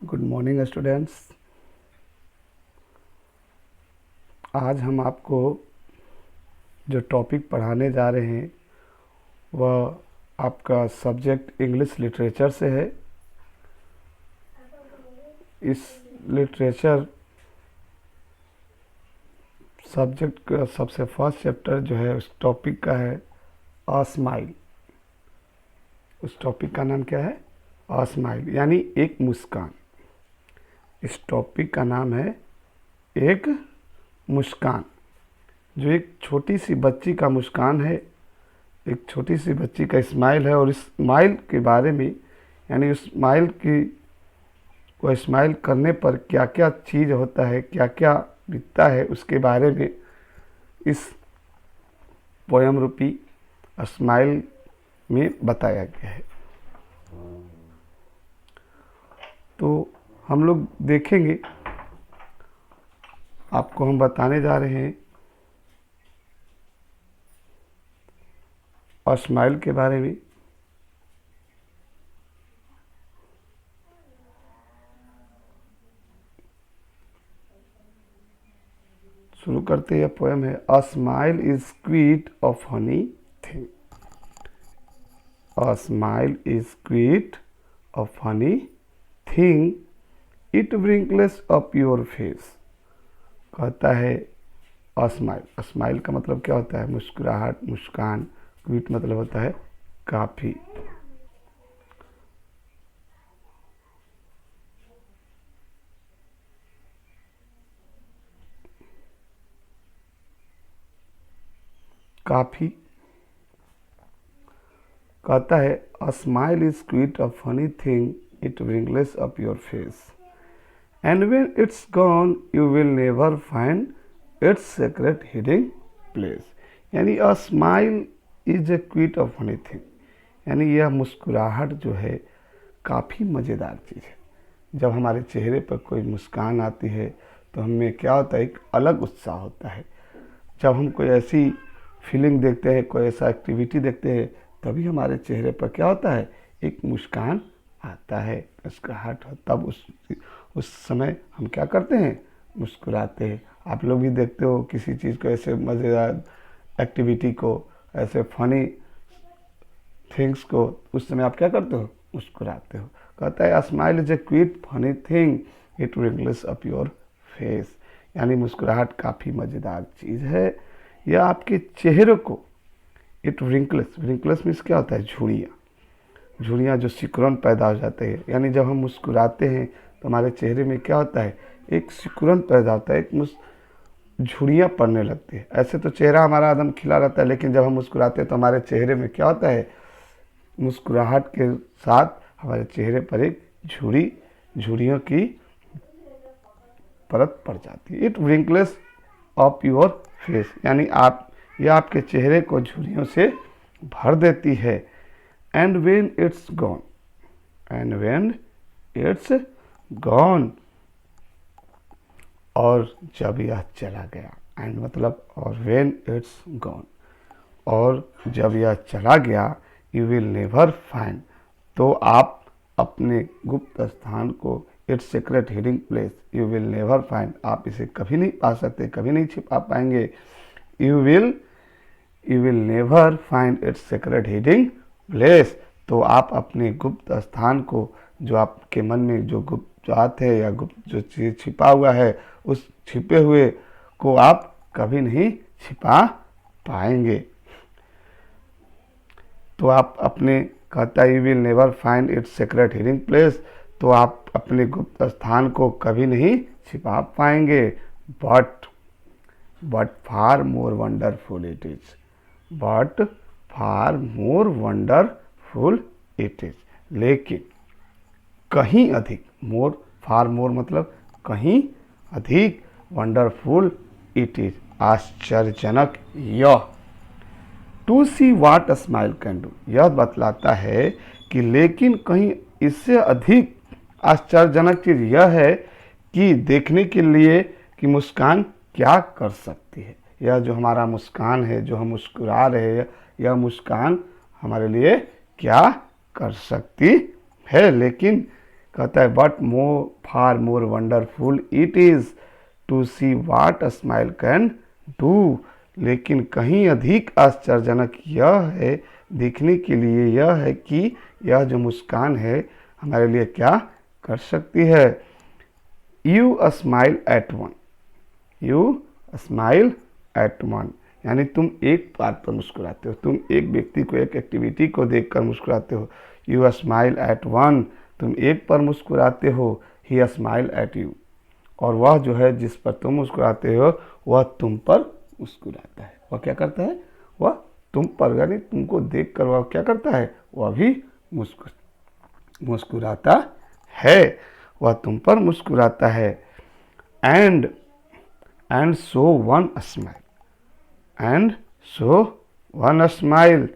Good morning students. आज हम आपको जो टॉपिक पढ़ाने जा रहे हैं वह आपका सब्जेक्ट इंग्लिश लिटरेचर से है। इस लिटरेचर सब्जेक्ट का सबसे फर्स्ट चैप्टर जो है उस टॉपिक का है अ स्माइल। उस टॉपिक का नाम क्या है? अ स्माइल, यानी एक मुस्कान। इस टॉपिक का नाम है एक मुस्कान। जो एक छोटी सी बच्ची का मुस्कान है, एक छोटी सी बच्ची का स्माइल है। और इस स्माइल के बारे में, यानी उस स्माइल की, वह स्माइल करने पर क्या क्या चीज़ होता है, क्या क्या बीतता है, उसके बारे में इस पोयम रूपी स्माइल में बताया गया है। तो हम लोग देखेंगे, आपको हम बताने जा रहे हैं और स्माइल के बारे में। शुरू करते हैं। पोएम है a smile is sweet of honey thing. A smile is sweet of honey thing, it wrinkles up your face. कहता है स्माइल। स्माइल का मतलब क्या होता है? मुस्कुराहट, मुस्कान। स्वीट मतलब होता है काफ़ी। काफ़ी कहता है a smile is sweet a funny thing, it wrinkles up your face, and when it's gone you will never find its secret hiding place. यानी a smile is a quite of funny thing, यानी यह मुस्कुराहट जो है काफ़ी मज़ेदार चीज़ है। जब हमारे चेहरे पर कोई मुस्कान आती है तो हमें क्या होता है? एक अलग उत्साह होता है। जब हम कोई ऐसी फीलिंग देखते हैं, कोई ऐसा एक्टिविटी देखते हैं, तभी हमारे चेहरे पर क्या होता है? एक मुस्कान आता है, मुस्कुराहट। तब उस समय हम क्या करते हैं? मुस्कुराते हैं। आप लोग भी देखते हो किसी चीज़ को, ऐसे मज़ेदार एक्टिविटी को, ऐसे फनी थिंग्स को, उस समय आप क्या करते हो? मुस्कुराते हो। कहता है smile is a quit funny thing, it wrinkles up your face. यानी मुस्कुराहट काफ़ी मज़ेदार चीज़ है। यह आपके चेहरे को, इट wrinkles, wrinkles मीन्स क्या होता है? झुर्रियाँ। झुर्रियाँ जो सिकुड़न पैदा हो जाते हैं, यानी जब हम मुस्कुराते हैं तो हमारे चेहरे में क्या होता है? एक सिकुड़न पैदा होता है, एक झुर्रियाँ पड़ने लगती है। ऐसे तो चेहरा हमारा एकदम खिला रहता है, लेकिन जब हम मुस्कुराते हैं तो हमारे चेहरे में क्या होता है? मुस्कुराहट के साथ हमारे चेहरे पर एक झुर्रियों की परत पड़ जाती है। It wrinkles up your face, यानी यह आपके चेहरे को झुर्रियों से भर देती है। And when it's gone, and when it's gone, और जब यह चला गया। एंड मतलब और, वेन इट्स गॉन, और जब यह चला गया, यू विल नेवर फाइंड, तो आप अपने गुप्त स्थान को, it's secret hiding place, you will never find, आप इसे कभी नहीं पा सकते, कभी नहीं छिपा पाएंगे। You will never find its secret hiding place, तो आप अपने गुप्त स्थान को, जो आपके मन में जो गुप्त बात है या गुप्त जो चीज़ छिपा हुआ है, उस छिपे हुए को आप कभी नहीं छिपा पाएंगे। तो आप अपने, कहता है you will never find its secret hiding place, तो आप अपने गुप्त स्थान को कभी नहीं छिपा पाएंगे। But far more wonderful it is, but far more wonderful it is, लेकिन कहीं अधिक, मोर, फार मोर मतलब कहीं अधिक, वंडरफुल इट इज, आश्चर्यजनक यह। To see what a smile can do, यह बतलाता है कि लेकिन कहीं इससे अधिक आश्चर्यजनक चीज़ यह है कि देखने के लिए कि मुस्कान क्या कर सकती है। यह जो हमारा मुस्कान है, जो हम मुस्कुरा रहे हैं, यह मुस्कान हमारे लिए क्या कर सकती है। लेकिन कहता है but far more wonderful it is to see what a smile can do. लेकिन कहीं अधिक आश्चर्यजनक यह है, देखने के लिए यह है कि यह जो मुस्कान है हमारे लिए क्या कर सकती है। You smile at one, you smile at one, यानी तुम एक बात पर मुस्कुराते हो, तुम एक व्यक्ति को, एक एक्टिविटी को देखकर मुस्कुराते हो। यू स्माइल एट वन, तुम एक पर मुस्कुराते हो। ही स्माइल एट यू, और वह जो है जिस पर तुम मुस्कुराते हो वह तुम पर मुस्कुराता है। वह क्या करता है, वह तुम पर, यानी तुमको देखकर वह क्या करता है, वह भी मुस्कुराता है, वह तुम पर मुस्कुराता है। And so one smile, and so one smile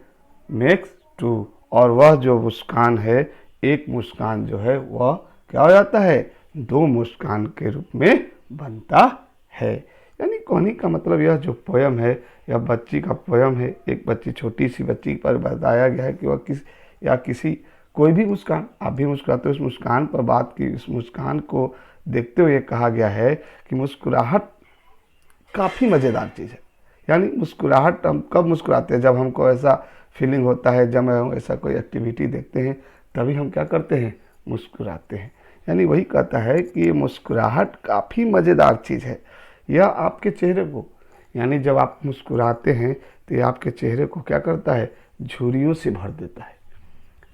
makes two, और वह जो मुस्कान है, एक मुस्कान जो है वह क्या हो जाता है, दो मुस्कान के रूप में बनता है। यानी कहने का मतलब यह जो पोयम है, यह बच्ची का पोयम है। एक बच्ची, छोटी सी बच्ची पर बताया गया है कि वह किसी कोई भी मुस्कान, आप भी मुस्कुराते हो, उस मुस्कान पर बात की, उस मुस्कान को देखते हुए कहा गया है कि मुस्कुराहट काफ़ी मज़ेदार चीज़ है। यानी मुस्कुराहट, हम कब मुस्कुराते हैं, जब हमको ऐसा फीलिंग होता है, जब हम ऐसा कोई एक्टिविटी देखते हैं तभी हम क्या करते हैं, मुस्कुराते हैं। यानी वही कहता है कि ये मुस्कुराहट काफ़ी मज़ेदार चीज़ है। यह आपके चेहरे को, यानी जब आप मुस्कुराते हैं तो ये आपके चेहरे को क्या करता है, झुर्रियों से भर देता है।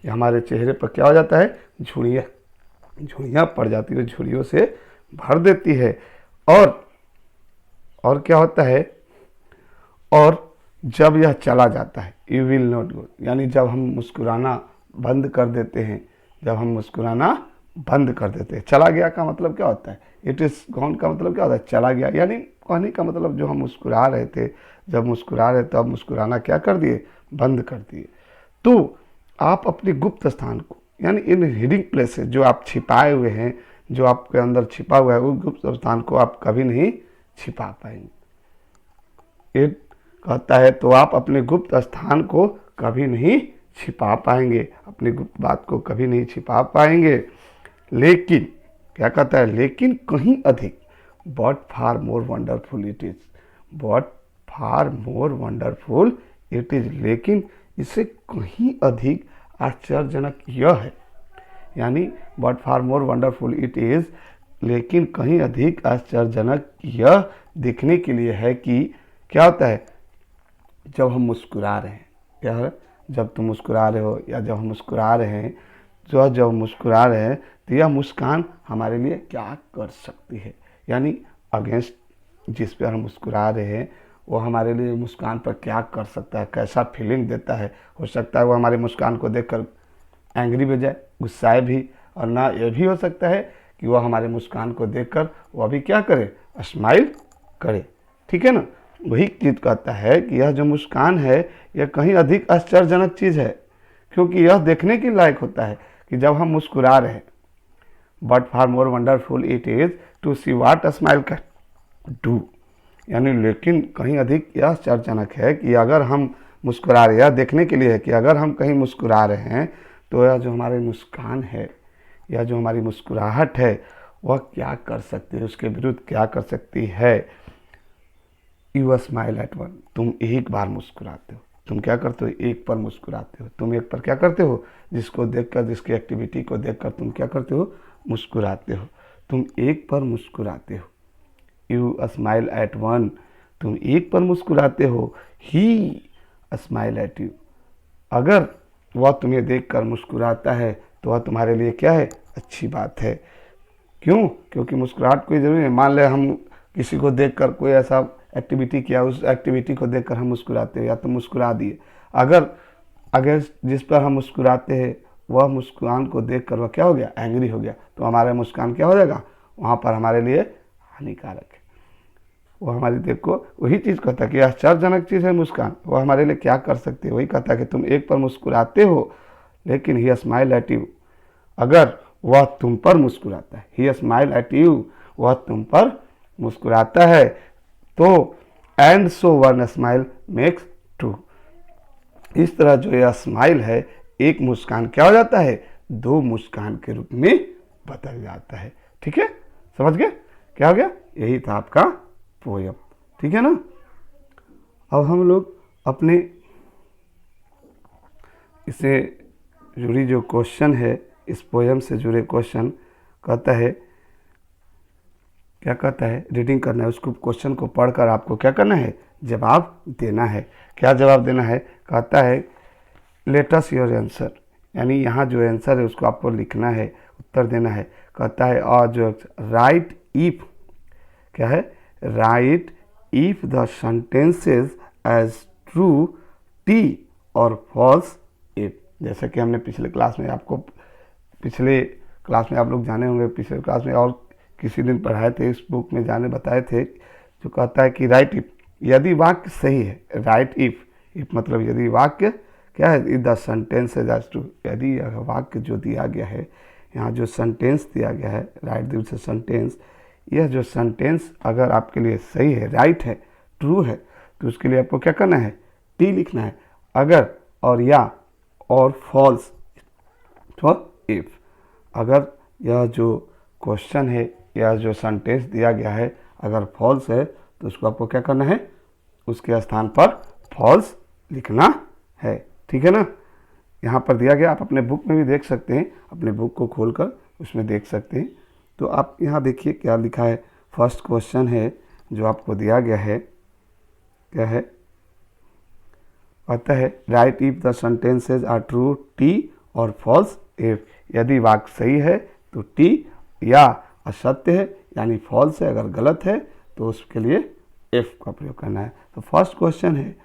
ये हमारे चेहरे पर क्या हो जाता है, झुर्रियाँ पड़ जाती है, झुर्रियों से भर देती है। और क्या होता है, और जब यह चला जाता है, यू विल नॉट गो, यानी जब हम मुस्कुराना बंद कर देते हैं, जब हम मुस्कुराना बंद कर देते हैं। चला गया का मतलब क्या होता है, इट इज़ गॉन का मतलब क्या होता है, चला गया। यानी कहने का मतलब जो हम मुस्कुरा रहे थे, जब मुस्कुरा रहे तो अब मुस्कुराना क्या कर दिए, बंद कर दिए। तो आप अपने गुप्त स्थान को, यानी इन हिडिंग प्लेसेस जो आप छिपाए हुए हैं, जो आपके अंदर छिपा हुआ है, उस गुप्त स्थान को आप कभी नहीं छिपा पाएंगे। ये कहता है तो आप अपने गुप्त स्थान को कभी नहीं छिपा पाएंगे, अपनी गुप्त बात को कभी नहीं छिपा पाएंगे। लेकिन क्या कहता है, लेकिन कहीं अधिक, but far more wonderful it is, but far more wonderful it is, लेकिन इससे कहीं अधिक आश्चर्यजनक यह है, यानी but far more wonderful it is, लेकिन कहीं अधिक आश्चर्यजनक यह दिखने के लिए है कि क्या होता है, जब हम मुस्कुरा रहे हैं, या जब तुम मुस्कुरा रहे हो, या जब हम मुस्कुरा रहे हैं, जब मुस्कुरा रहे हैं तो यह मुस्कान हमारे लिए क्या कर सकती है। यानी अगेंस्ट जिस पर हम मुस्कुरा रहे हैं वो हमारे लिए मुस्कान पर क्या कर सकता है, कैसा फीलिंग देता है। हो सकता है वो हमारे मुस्कान को देखकर एंग्री भी जाए, गुस्साए भी, और ना ये भी हो सकता है कि वह हमारे मुस्कान को देखकर वह भी क्या करे, स्माइल करे। ठीक है ना। वही चीज़ कहता है कि यह जो मुस्कान है यह कहीं अधिक आश्चर्यजनक चीज़ है, क्योंकि यह देखने के लायक होता है कि जब हम मुस्कुरा रहे हैं, but far more wonderful it is to see what a smile can do, यानी लेकिन कहीं अधिक यह आश्चर्यजनक है कि अगर हम मुस्कुरा रहे हैं, यह देखने के लिए है कि अगर हम कहीं मुस्कुरा रहे हैं तो यह जो हमारी मुस्कान है, यह जो हमारी मुस्कुराहट है वह क्या कर सकती है, उसके विरुद्ध क्या कर सकती है। यू स्माइल एट वन, तुम एक बार मुस्कुराते हो, तुम क्या करते हो, एक पर मुस्कुराते हो। तुम एक पर क्या करते हो, जिसको देखकर, जिसकी एक्टिविटी को देखकर तुम क्या करते हो, मुस्कुराते हो। तुम एक पर मुस्कुराते हो। यू स्माइल एट वन, तुम एक पर मुस्कुराते हो। ही स्माइल एट यू, अगर वह तुम्हें देखकर मुस्कुराता है तो वह तुम्हारे लिए क्या है, अच्छी बात है। क्यों, क्योंकि मुस्कुराहट कोई ज़रूरी है। मान ले हम किसी को देखकर कोई ऐसा एक्टिविटी किया, उस एक्टिविटी को देखकर हम मुस्कुराते हैं या तो मुस्कुरा दिए, अगर अगर जिस पर हम मुस्कुराते हैं वह मुस्कान को देखकर वह क्या हो गया, एंग्री हो गया, तो हमारा मुस्कान क्या हो जाएगा, वहाँ पर हमारे लिए हानिकारक है। वो हमारी देखो वही चीज़ कहता है कि आश्चर्यजनक चीज़ है मुस्कान, वो हमारे लिए क्या कर सकती है। वही कहता है कि तुम एक पर मुस्कुराते हो लेकिन ही स्माइल एट यू, अगर वह तुम पर मुस्कुराता है, ही स्माइल एट यू, वह तुम पर मुस्कुराता है, तो and so one smile makes two, इस तरह जो यह स्माइल है, एक मुस्कान क्या हो जाता है, दो मुस्कान के रूप में बदल जाता है। ठीक है, समझ गए क्या हो गया? यही था आपका पोयम। ठीक है ना। अब हम लोग अपने इससे जुड़ी जो क्वेश्चन है, इस पोयम से जुड़े क्वेश्चन कहता है, क्या कहता है, रीडिंग करना है, उसको क्वेश्चन को पढ़कर आपको क्या करना है, जवाब देना है। क्या जवाब देना है? कहता है लेट अस योर आंसर, यानी यहाँ जो आंसर है उसको आपको लिखना है, उत्तर देना है। कहता है और जो राइट इफ, क्या है, write if the sentences as true T और फॉल्स इफ। जैसे कि हमने पिछले क्लास में आपको, पिछले क्लास में आप लोग जाने होंगे, पिछले क्लास में और किसी दिन पढ़ाए थे, इस बुक में जाने बताए थे, जो कहता है कि राइट इफ, यदि वाक्य सही है, राइट इफ मतलब यदि वाक्य क्या है, if the sentence is as true, यदि यह वाक्य जो दिया गया है, यहाँ जो सेंटेंस दिया गया है, राइट दिस से सेंटेंस, यह जो सेंटेंस अगर आपके लिए सही है, राइट है, ट्रू है, तो उसके लिए आपको क्या करना है, टी लिखना है। अगर और या और फॉल्स तो इफ, अगर यह जो क्वेश्चन है या जो सेंटेंस दिया गया है अगर फॉल्स है तो उसको आपको क्या करना है, उसके स्थान पर फॉल्स लिखना है। ठीक है ना। यहाँ पर दिया गया, आप अपने बुक में भी देख सकते हैं, अपने बुक को खोलकर उसमें देख सकते हैं। तो आप यहाँ देखिए क्या लिखा है। फर्स्ट क्वेश्चन है जो आपको दिया गया है, क्या है, कहता है write if the sentences are true T और फॉल्स इफ, यदि वाक्य सही है तो टी, या असत्य है यानी फॉल्स है, अगर गलत है तो उसके लिए एफ का प्रयोग करना है। तो फर्स्ट क्वेश्चन है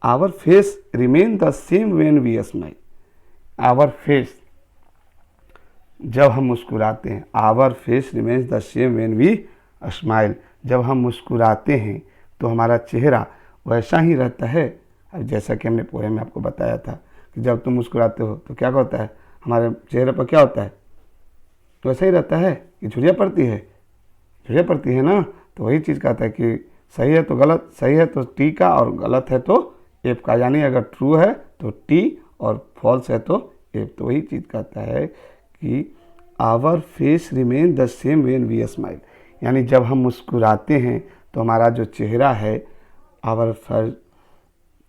our face remain the same when we smile. Our face, जब हम मुस्कुराते हैं, our face remains the same when we smile, जब हम मुस्कुराते हैं तो हमारा चेहरा वैसा ही रहता है। अब जैसा कि हमने पोएम में आपको बताया था कि जब तुम मुस्कुराते हो तो क्या होता है, हमारे चेहरे पर क्या होता है, तो वैसा ही रहता है कि झुर्रियाँ पड़ती है, झुर्रियाँ पड़ती है ना। तो वही चीज़ कहता है कि सही है तो गलत, सही है तो टी का और गलत है तो एफ का, यानी अगर ट्रू है तो टी और फॉल्स है तो एफ। तो वही चीज़ कहता है कि our face remain the same when we smile, यानी जब हम मुस्कुराते हैं तो हमारा जो चेहरा है, our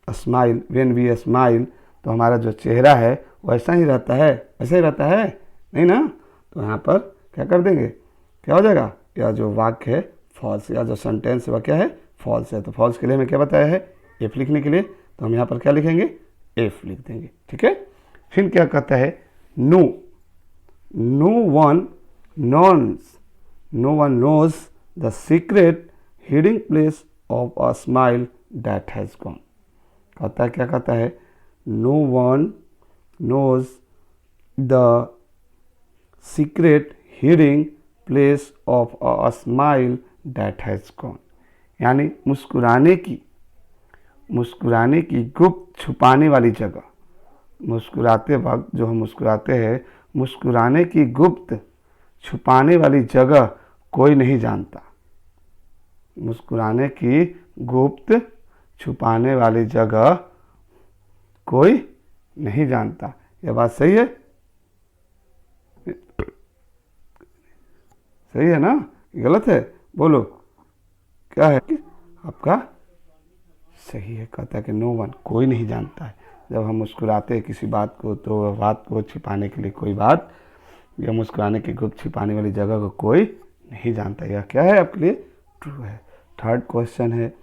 smile when we smile, तो हमारा जो चेहरा है वैसा ही रहता है, ऐसा ही रहता है नहीं ना। तो यहाँ पर क्या कर देंगे, क्या हो जाएगा, या जो वाक्य है फॉल्स, या जो सेंटेंस है वह क्या है, फॉल्स है। तो फॉल्स के लिए हमें क्या बताया है, एफ लिखने के लिए, तो हम यहाँ पर क्या लिखेंगे, एफ लिख देंगे। ठीक है। फिर क्या कहता है, no, no one knows the secret hiding place of a smile that has gone. कहता है, क्या कहता है, no one knows the secret hiding place of a smile that has gone, यानी मुस्कुराने की गुप्त छुपाने वाली जगह, मुस्कुराते वक्त जो हम मुस्कुराते हैं, मुस्कुराने की गुप्त छुपाने वाली जगह कोई नहीं जानता। मुस्कुराने की गुप्त छुपाने वाली जगह कोई नहीं जानता। यह बात सही है, सही है ना, गलत है, बोलो क्या है आपका, सही है। कहता है कि नो वन, कोई नहीं जानता है। जब हम मुस्कुराते हैं किसी बात को तो वह बात को छिपाने के लिए कोई बात, या मुस्कुराने की गुप्त छिपाने वाली जगह को कोई नहीं जानता। यह क्या है आपके लिए, ट्रू है। थर्ड क्वेश्चन है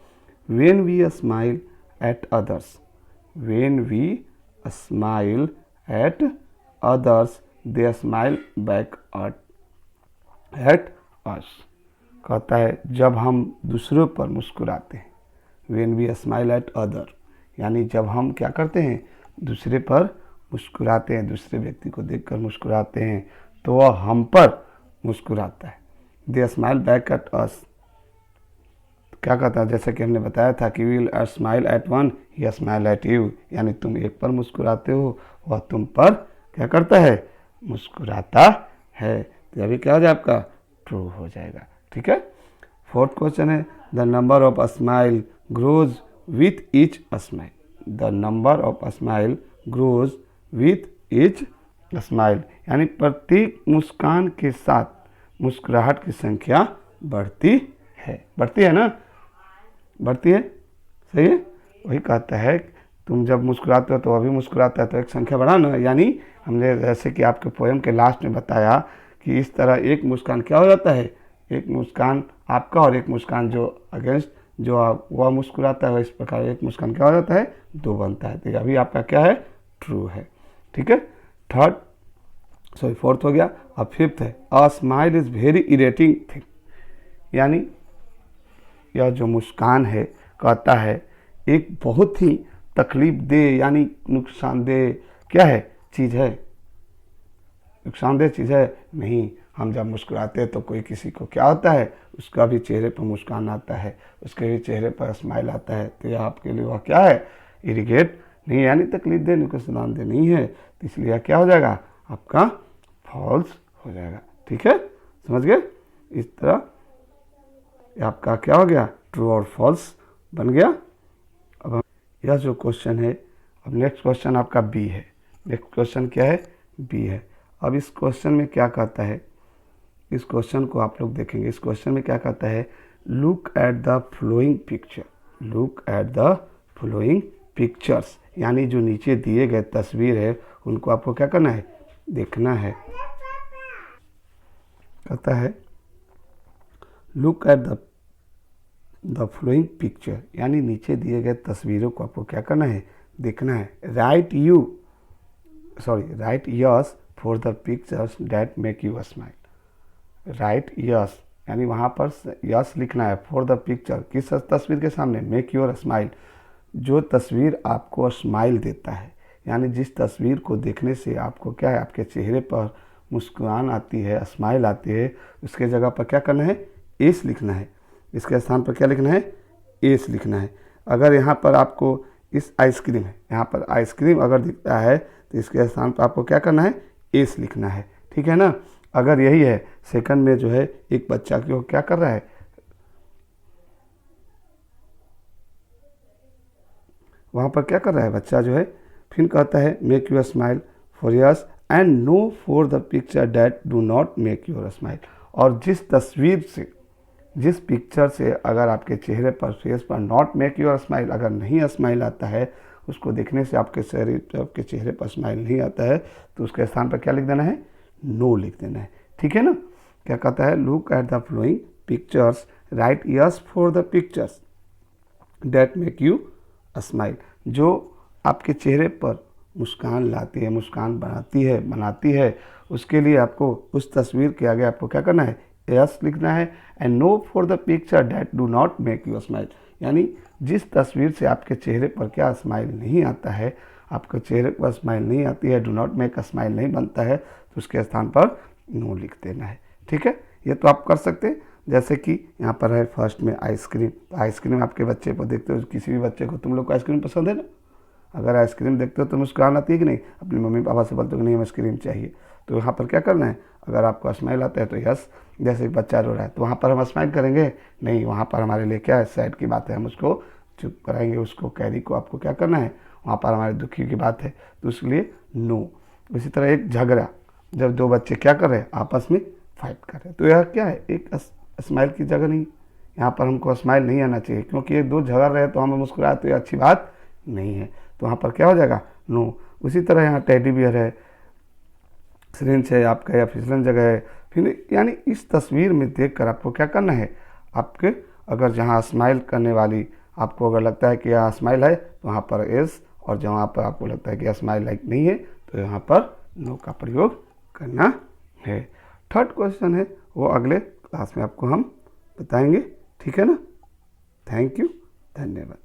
when we smile at others, when we smile at others they smile back at us. कहता है जब हम दूसरों पर मुस्कुराते हैं, when we smile at other, यानी जब हम क्या करते हैं, दूसरे पर मुस्कुराते हैं, दूसरे व्यक्ति को देखकर मुस्कुराते हैं तो वह हम पर मुस्कुराता है। दे स्माइल बैक एट अस, क्या कहता है, जैसे कि हमने बताया था कि will smile at one, he smile at you, यानी तुम एक पर मुस्कुराते हो, वह तुम पर क्या करता है, मुस्कुराता है। तो अभी क्या हो जाए आपका, ट्रू हो जाएगा। ठीक है। फोर्थ क्वेश्चन है the number of smile grows with each smile, the number of smile grows with each smile, यानी प्रत्येक मुस्कान के साथ मुस्कुराहट की संख्या बढ़ती है ना, बढ़ती है, सही है। वही कहता है तुम जब मुस्कुराते हो तो अभी मुस्कुराता है तो एक संख्या बढ़ा ना, यानी हमने जैसे कि आपके पोएम के लास्ट में बताया कि इस तरह एक मुस्कान क्या हो जाता है, एक मुस्कान आपका और एक मुस्कान जो अगेंस्ट जो वह मुस्कुराता है, इस प्रकार एक मुस्कान क्या हो जाता है, 2 बनता है। तो अभी आपका क्या है, ट्रू है, ठीक है। फोर्थ हो गया। अब फिफ्थ है, a smile is very irritating thing, यानी यह जो मुस्कान है कहता है एक बहुत ही तकलीफ दे यानी नुकसानदेह क्या है, चीज़ है, नुकसानदेह चीज़ है नहीं। हम जब मुस्कुराते हैं तो कोई किसी को क्या होता है, उसका भी चेहरे पर मुस्कान आता है, उसके भी चेहरे पर स्माइल आता है, तो यह आपके लिए वह क्या है, इरिगेट नहीं, यानी तकलीफ दे नुकसानदेह नहीं है, तो इसलिए क्या हो जाएगा, आपका फॉल्स हो जाएगा, ठीक है, समझ गए। इस तरह आपका क्या हो गया, ट्रू और फॉल्स बन गया। अब यह जो क्वेश्चन है, अब नेक्स्ट क्वेश्चन आपका बी है। नेक्स्ट क्वेश्चन क्या है, बी है। अब इस क्वेश्चन में क्या कहता है, इस क्वेश्चन को आप लोग देखेंगे। इस क्वेश्चन में क्या कहता है, look at the flowing picture, look at the flowing pictures, यानी जो नीचे दिए गए तस्वीर है उनको आपको क्या करना है, देखना है। कहता है look at the flowing picture, यानी नीचे दिए गए तस्वीरों को आपको क्या करना है, देखना है। Right yes for the pictures that make you smile. Right yes, यानी वहाँ पर यस लिखना है फॉर द पिक्चर, किस तस्वीर के सामने, मेक योर स्माइल, जो तस्वीर आपको स्माइल देता है, यानी जिस तस्वीर को देखने से आपको क्या है, आपके चेहरे पर मुस्कुराहट आती है, स्माइल आती है, उसके जगह पर क्या करना है, एस लिखना है। इसके स्थान पर क्या लिखना है, एस लिखना है। अगर यहाँ पर आपको इस आइसक्रीम है, यहाँ पर आइसक्रीम अगर दिखता है तो इसके स्थान पर आपको क्या करना है, एस लिखना है, ठीक है ना। अगर यही है सेकंड में जो है एक बच्चा की वो क्या कर रहा है, वहाँ पर क्या कर रहा है बच्चा जो है, फिर कहता है make your smile for yes and no for the picture that do not make your smile. और जिस तस्वीर से, जिस पिक्चर से अगर आपके चेहरे पर, फेस पर नॉट मेक यूर स्माइल, अगर नहीं स्माइल आता है, उसको देखने से आपके चेहरे पर स्माइल नहीं आता है, तो उसके स्थान पर क्या लिख देना है, नो लिख देना है, ठीक है ना। क्या कहता है, look at the flowing pictures, right yes for the pictures that make you smile, जो आपके चेहरे पर मुस्कान लाती है, मुस्कान बनाती है, उसके लिए आपको उस तस्वीर के आगे आपको क्या करना है, यस लिखना है। And no for the picture that do not make you smile, यानी जिस तस्वीर से आपके चेहरे पर क्या स्माइल नहीं आता है, आपके चेहरे पर स्माइल नहीं आती है, डू नॉट मेक स्माइल नहीं बनता है, तो उसके स्थान पर नो लिख देना है, ठीक है। ये तो आप कर सकते हैं। जैसे कि यहाँ पर है फर्स्ट में आइसक्रीम, तो आइसक्रीम आपके बच्चे को देखते हो, किसी भी बच्चे को, तुम लोग को आइसक्रीम पसंद है ना, अगर आइसक्रीम देखते हो तो मुस्कुराहट आती है कि नहीं, अपनी मम्मी पापा से बोलते हो कि नहीं आइसक्रीम चाहिए, तो यहाँ पर क्या करना है, अगर आपको स्माइल आता है तो यस, जैसे एक बच्चा रो रहा है तो वहाँ पर हम स्माइल करेंगे नहीं, वहाँ पर हमारे लिए क्या है, सैड की बात है, हम उसको चुप कराएंगे, उसको कैरी को आपको क्या करना है, वहाँ पर हमारे दुखी की बात है, तो उसके लिए नो। इसी तरह एक झगड़ा, जब दो बच्चे क्या कर रहे हैं, आपस में फाइट कर रहे हैं, तो यह क्या है, एक स्माइल की जगह नहीं, यहाँ पर हमको स्माइल नहीं आना चाहिए, क्योंकि ये दो झगड़ रहे हैं तो हमें मुस्कुराए तो ये अच्छी बात नहीं है, तो वहाँ पर क्या हो जाएगा, नो। उसी तरह यहाँ टेडी बियर है, सिरिंज है आपका, या फिसलन जगह है, फिर यानी इस तस्वीर में देखकर आपको क्या करना है, आपके अगर जहाँ स्माइल करने वाली आपको अगर लगता है कि यहाँ स्माइल है तो वहाँ पर एस, और जहाँ पर आपको लगता है कि स्माइल लाइक नहीं है तो यहाँ पर नो का प्रयोग करना है। थर्ड क्वेश्चन है वो अगले क्लास में आपको हम बताएंगे, ठीक है ना। थैंक यू, धन्यवाद।